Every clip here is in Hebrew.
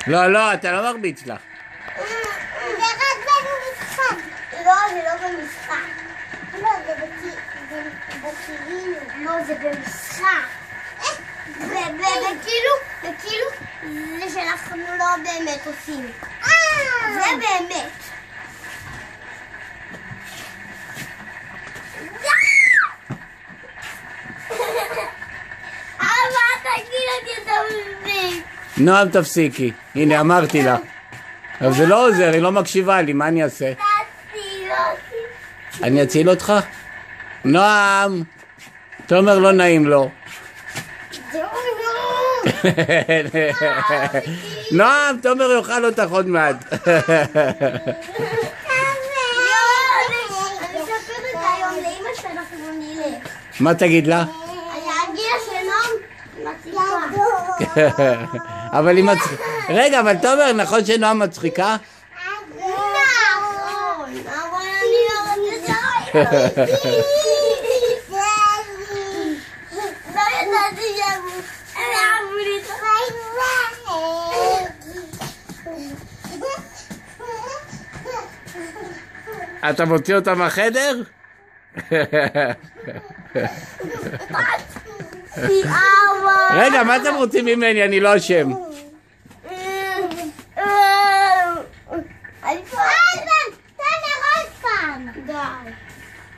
לא, לא, אתה לא מרביץ לך. זה רק במשחק. לא, זה לא במשחק. לא, זה בכאילו. לא, זה במשחק. וכאילו, זה שאנחנו לא באמת עושים. זה באמת. אבל תגיד אותי אתה מבין. נועם, תפסיקי. הנה, אמרתי לה. אבל זה לא עוזר, היא לא מקשיבה לי, מה אני אעשה? תציל אותי. אני אציל אותך? נועם! תומר לא נעים לו. נועם, תומר יאכל אותך עוד מעט. אני אספר את היום לאמא שאנחנו נלך. מה תגיד לה? אני אגיד לה שנועם מצחיקה. אבל היא מצחיקה. רגע, אבל תומר, נכון שנועם מצחיקה? נכון, אבל אני לא רוצה. לא ידעתי שהם יעבו לי את אתה מוציא אותה מהחדר? רגע, מה אתם רוצים ממני? אני לא אשם. תומר עוד פעם. די.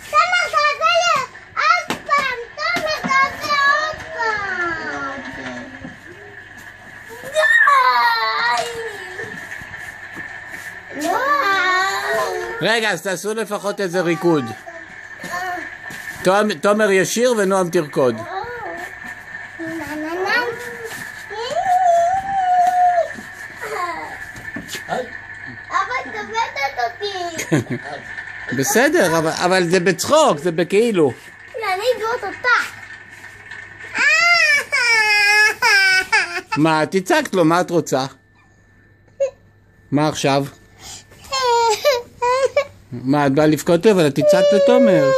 תומר תעשה לי עוד פעם. תומר תעשה עוד פעם. די. לא. רגע, אז תעשו לפחות איזה ריקוד. תומר ישיר ונועם תרקוד. אבל תבטת אותי. בסדר, אבל זה בצחוק, זה בכאילו. אני אדעות אותך. מה, תצעקת לו, מה את רוצה? מה עכשיו? מה, את באה לבכות לו, אבל את תצעקת לתומר.